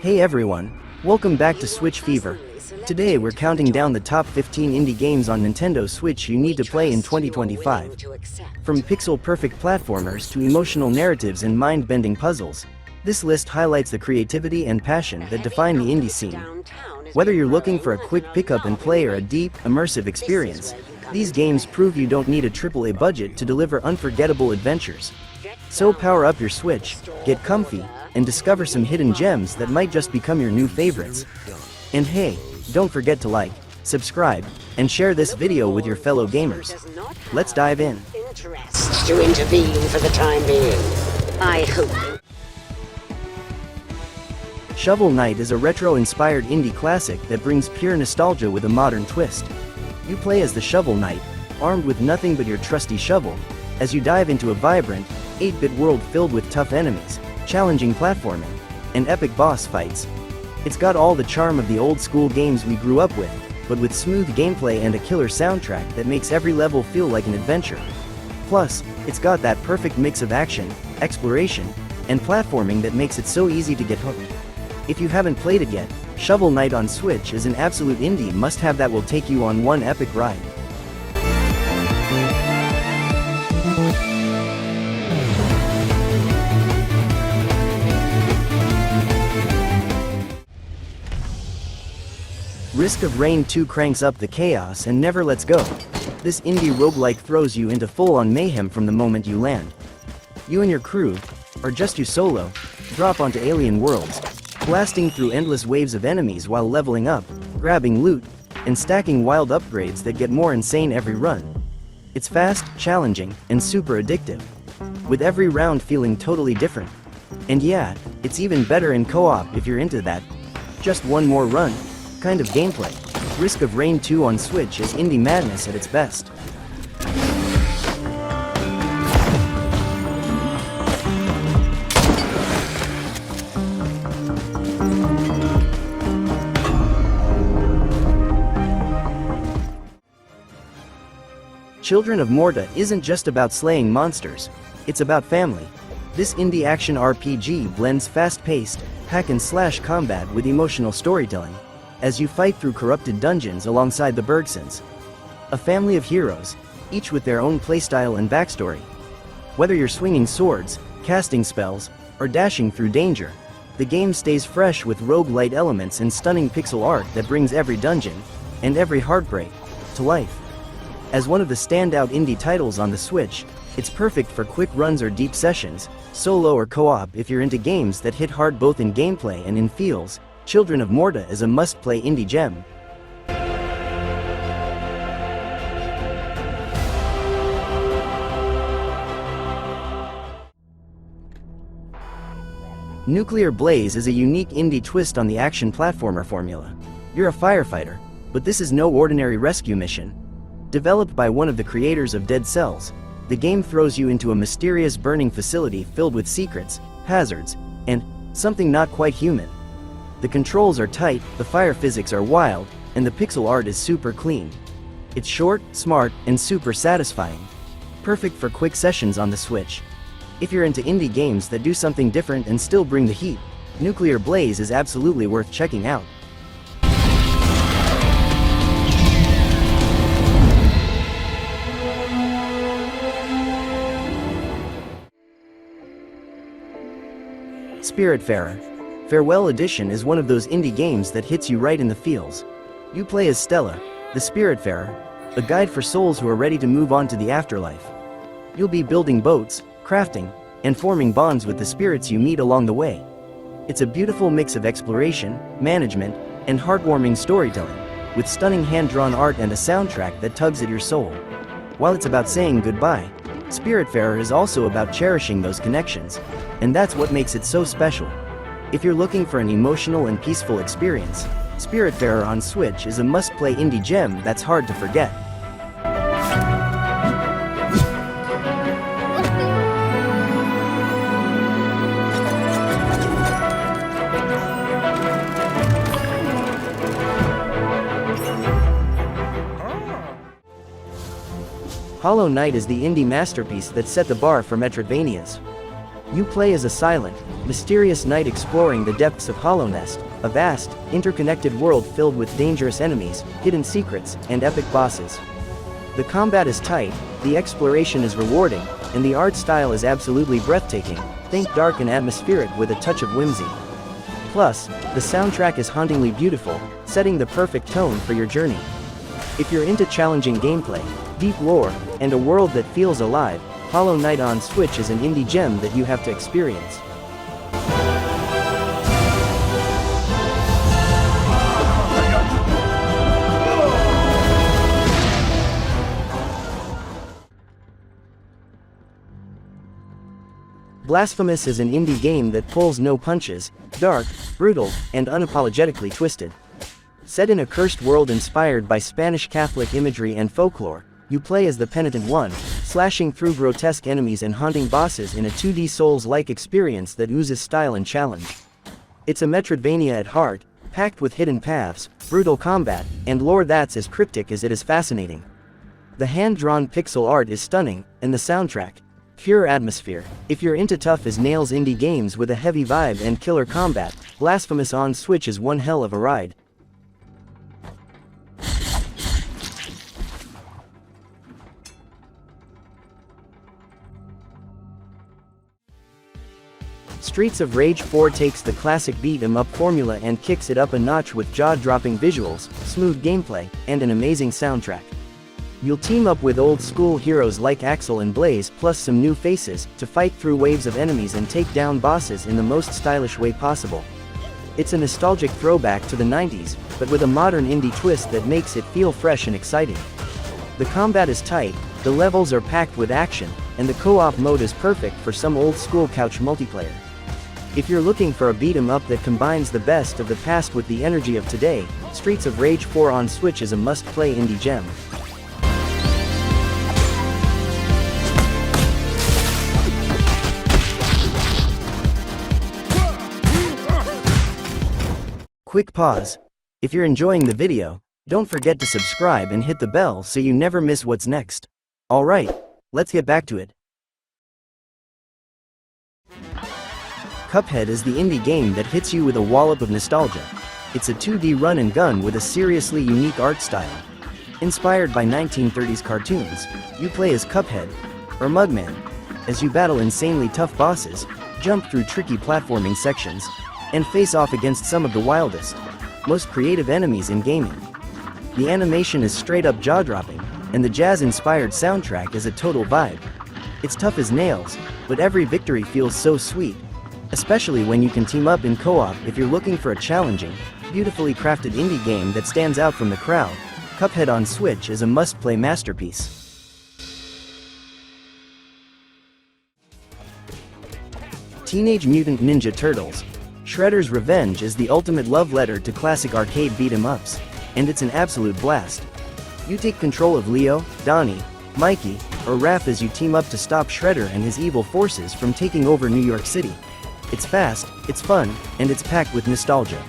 Hey everyone, welcome back to Switch Fever. Today we're counting down the top 15 indie games on NintendoSwitch you need to play in 2025. From pixel-perfect platformers to emotional narratives and mind-bending puzzles, this list highlights the creativity and passion that define the indie scene. Whether you're looking for a quick pick-up and play or a deep, immersive experience, these games prove you don't need a AAA budget to deliver unforgettable adventures. So power up your Switch, get comfy, and discover some hidden gems that might just become your new favorites. And hey, don't forget to like, subscribe, and share this video with your fellow gamers. Let's dive in. To intervene for the time being, I hope. Shovel Knight is a retro-inspired indie classic that brings pure nostalgia with a modern twist. You play as the Shovel Knight, armed with nothing but your trusty shovel, as you dive into a vibrant, 8-bit world filled with tough enemies, challenging platforming, and epic boss fights. It's got all the charm of the old-school games we grew up with, but with smooth gameplay and a killer soundtrack that makes every level feel like an adventure. Plus, it's got that perfect mix of action, exploration, and platforming that makes it so easy to get hooked. If you haven't played it yet, Shovel Knight on Switch is an absolute indie must-have that will take you on one epic ride. Risk of Rain 2 cranks up the chaos and never lets go. This indie roguelike throws you into full-on mayhem from the moment you land. You and your crew, or just you solo, drop onto alien worlds, blasting through endless waves of enemies while leveling up, grabbing loot, and stacking wild upgrades that get more insane every run. It's fast, challenging, and super addictive, with every round feeling totally different. And yeah, it's even better in co-op if you're into that just one more run kind of gameplay. Risk of Rain 2 on Switch is indie madness at its best. Children of Morta isn't just about slaying monsters, it's about family. This indie action RPG blends fast-paced, hack-and-slash combat with emotional storytelling, as you fight through corrupted dungeons alongside the Bergsons. A family of heroes, each with their own playstyle and backstory. Whether you're swinging swords, casting spells, or dashing through danger, the game stays fresh with roguelite elements and stunning pixel art that brings every dungeon, and every heartbreak, to life. As one of the standout indie titles on the Switch, it's perfect for quick runs or deep sessions, solo or co-op if you're into games that hit hard both in gameplay and in feels. Children of Morta is a must-play indie gem. Nuclear Blaze is a unique indie twist on the action platformer formula. You're a firefighter, but this is no ordinary rescue mission. Developed by one of the creators of Dead Cells, the game throws you into a mysterious burning facility filled with secrets, hazards, and something not quite human. The controls are tight, the fire physics are wild, and the pixel art is super clean. It's short, smart, and super satisfying. Perfect for quick sessions on the Switch. If you're into indie games that do something different and still bring the heat, Nuclear Blaze is absolutely worth checking out. Spiritfarer Farewell Edition is one of those indie games that hits you right in the feels. You play as Stella, the Spiritfarer, a guide for souls who are ready to move on to the afterlife. You'll be building boats, crafting, and forming bonds with the spirits you meet along the way. It's a beautiful mix of exploration, management, and heartwarming storytelling, with stunning hand-drawn art and a soundtrack that tugs at your soul. While it's about saying goodbye, Spiritfarer is also about cherishing those connections, and that's what makes it so special. If you're looking for an emotional and peaceful experience, Spiritfarer on Switch is a must-play indie gem that's hard to forget. Hollow Knight is the indie masterpiece that set the bar for Metroidvanias. You play as a silent, mysterious knight exploring the depths of Hollow Nest, a vast, interconnected world filled with dangerous enemies, hidden secrets, and epic bosses. The combat is tight, the exploration is rewarding, and the art style is absolutely breathtaking. Think dark and atmospheric with a touch of whimsy. Plus, the soundtrack is hauntingly beautiful, setting the perfect tone for your journey. If you're into challenging gameplay, deep lore, and a world that feels alive, Hollow Knight on Switch is an indie gem that you have to experience. Blasphemous is an indie game that pulls no punches, dark, brutal, and unapologetically twisted. Set in a cursed world inspired by Spanish Catholic imagery and folklore, you play as the penitent one, slashing through grotesque enemies and haunting bosses in a 2D Souls-like experience that oozes style and challenge. It's a Metroidvania at heart, packed with hidden paths, brutal combat, and lore that's as cryptic as it is fascinating. The hand-drawn pixel art is stunning, and the soundtrack, pure atmosphere. If you're into tough as nails indie games with a heavy vibe and killer combat, Blasphemous on Switch is one hell of a ride. Streets of Rage 4 takes the classic beat-em-up formula and kicks it up a notch with jaw-dropping visuals, smooth gameplay, and an amazing soundtrack. You'll team up with old-school heroes like Axel and Blaze plus some new faces to fight through waves of enemies and take down bosses in the most stylish way possible. It's a nostalgic throwback to the 90s, but with a modern indie twist that makes it feel fresh and exciting. The combat is tight, the levels are packed with action, and the co-op mode is perfect for some old-school couch multiplayer. If you're looking for a beat-em-up that combines the best of the past with the energy of today, Streets of Rage 4 on Switch is a must-play indie gem. Quick pause. If you're enjoying the video, don't forget to subscribe and hit the bell so you never miss what's next. Alright, let's get back to it. Cuphead is the indie game that hits you with a wallop of nostalgia. It's a 2D run and gun with a seriously unique art style. Inspired by 1930s cartoons, you play as Cuphead, or Mugman, as you battle insanely tough bosses, jump through tricky platforming sections, and face off against some of the wildest, most creative enemies in gaming. The animation is straight up jaw-dropping, and the jazz-inspired soundtrack is a total vibe. It's tough as nails, but every victory feels so sweet, especially when you can team up in co-op. If you're looking for a challenging, beautifully crafted indie game that stands out from the crowd, Cuphead on Switch is a must-play masterpiece. Teenage Mutant Ninja Turtles: Shredder's Revenge is the ultimate love letter to classic arcade beat-em-ups, and it's an absolute blast. You take control of Leo, Donnie, Mikey, or Raph as you team up to stop Shredder and his evil forces from taking over New York City. It's fast, it's fun, and it's packed with nostalgia.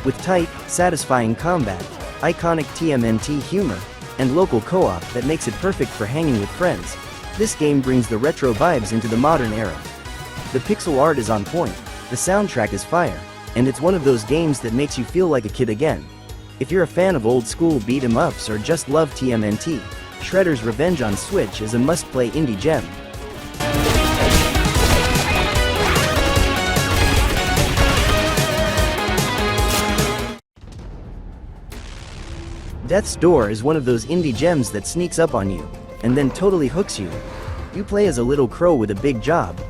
With tight, satisfying combat, iconic TMNT humor, and local co-op that makes it perfect for hanging with friends, this game brings the retro vibes into the modern era. The pixel art is on point, the soundtrack is fire, and it's one of those games that makes you feel like a kid again. If you're a fan of old-school beat-em-ups or just love TMNT, Shredder's Revenge on Switch is a must-play indie gem. Death's Door is one of those indie gems that sneaks up on you, and then totally hooks you. You play as a little crow with a big job,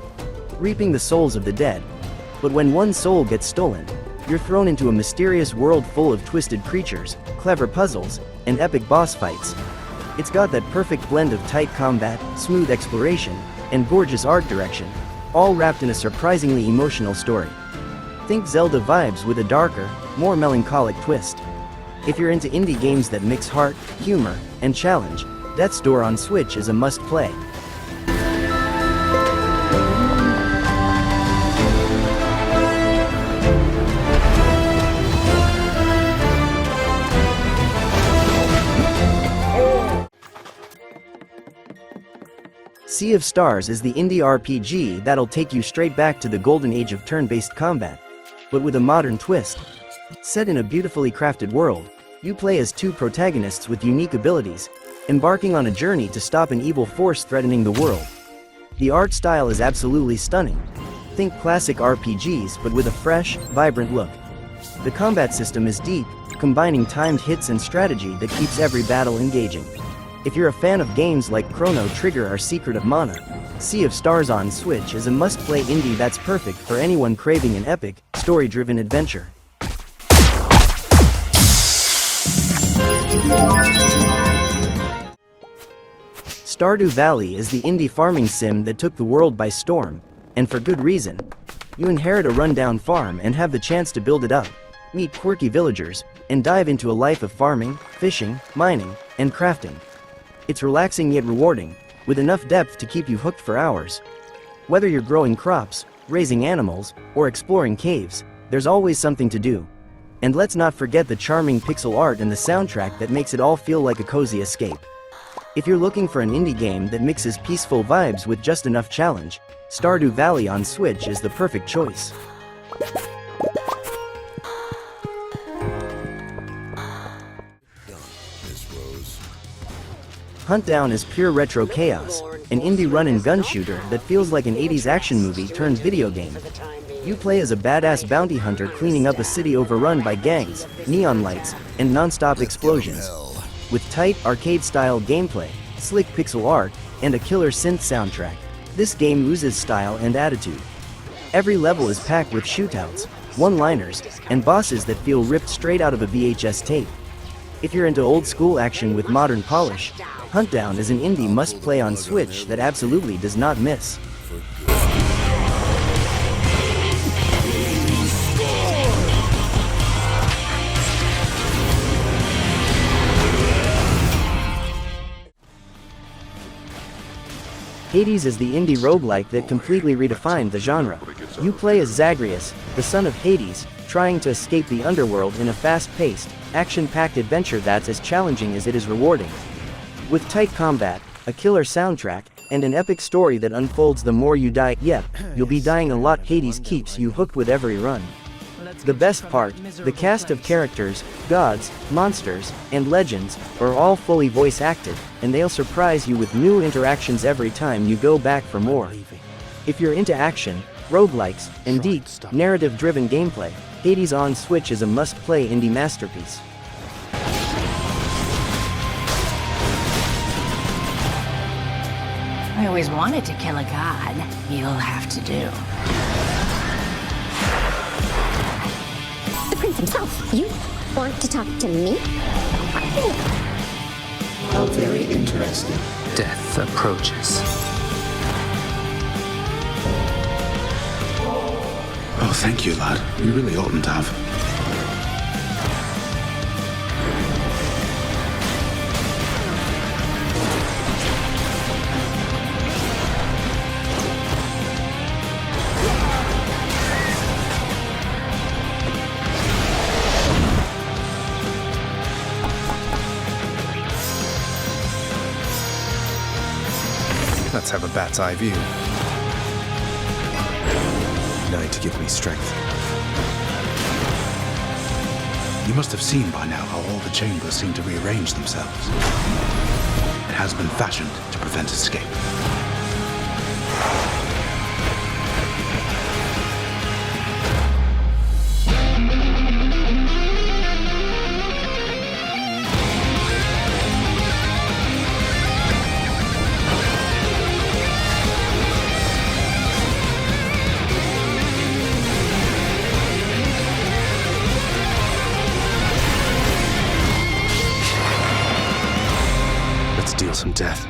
reaping the souls of the dead. But when one soul gets stolen, you're thrown into a mysterious world full of twisted creatures, clever puzzles, and epic boss fights. It's got that perfect blend of tight combat, smooth exploration, and gorgeous art direction, all wrapped in a surprisingly emotional story. Think Zelda vibes with a darker, more melancholic twist. If you're into indie games that mix heart, humor, and challenge, Death's Door on Switch is a must-play. Sea of Stars is the indie RPG that'll take you straight back to the golden age of turn-based combat, but with a modern twist. Set in a beautifully crafted world, you play as two protagonists with unique abilities, embarking on a journey to stop an evil force threatening the world. The art style is absolutely stunning. Think classic RPGs but with a fresh, vibrant look. The combat system is deep, combining timed hits and strategy that keeps every battle engaging. If you're a fan of games like Chrono Trigger or Secret of Mana, Sea of Stars on Switch is a must-play indie that's perfect for anyone craving an epic, story-driven adventure. Stardew Valley is the indie farming sim that took the world by storm, and for good reason. You inherit a rundown farm and have the chance to build it up, meet quirky villagers, and dive into a life of farming, fishing, mining, and crafting. It's relaxing yet rewarding, with enough depth to keep you hooked for hours. Whether you're growing crops, raising animals, or exploring caves, there's always something to do. And let's not forget the charming pixel art and the soundtrack that makes it all feel like a cozy escape. If you're looking for an indie game that mixes peaceful vibes with just enough challenge, Stardew Valley on Switch is the perfect choice. Huntdown is pure retro chaos, an indie run-and-gun shooter that feels like an 80s action movie turned video game. You play as a badass bounty hunter cleaning up a city overrun by gangs, neon lights, and non-stop explosions. With tight, arcade-style gameplay, slick pixel art, and a killer synth soundtrack, this game oozes style and attitude. Every level is packed with shootouts, one-liners, and bosses that feel ripped straight out of a VHS tape. If you're into old-school action with modern polish, Huntdown is an indie must-play on Switch that absolutely does not miss. Hades is the indie roguelike that completely redefined the genre. You play as Zagreus, the son of Hades, trying to escape the underworld in a fast-paced, action-packed adventure that's as challenging as it is rewarding. With tight combat, a killer soundtrack, and an epic story that unfolds the more you die. Yep, you'll be dying a lot. Hades keeps you hooked with every run. The best part, the cast of characters, gods, monsters, and legends are all fully voice acted, and they'll surprise you with new interactions every time you go back for more. If you're into action, roguelikes, and deep, narrative-driven gameplay, Hades on Switch is a must-play indie masterpiece. I always wanted to kill a god. You'll have to do. The prince himself. You want to talk to me? How very interesting. Death approaches. Oh, thank you, lad. You really oughtn't to have. Let's have a bat's eye view. 9 to give me strength. You must have seen by now how all the chambers seem to rearrange themselves. It has been fashioned to prevent escape. Deal some death.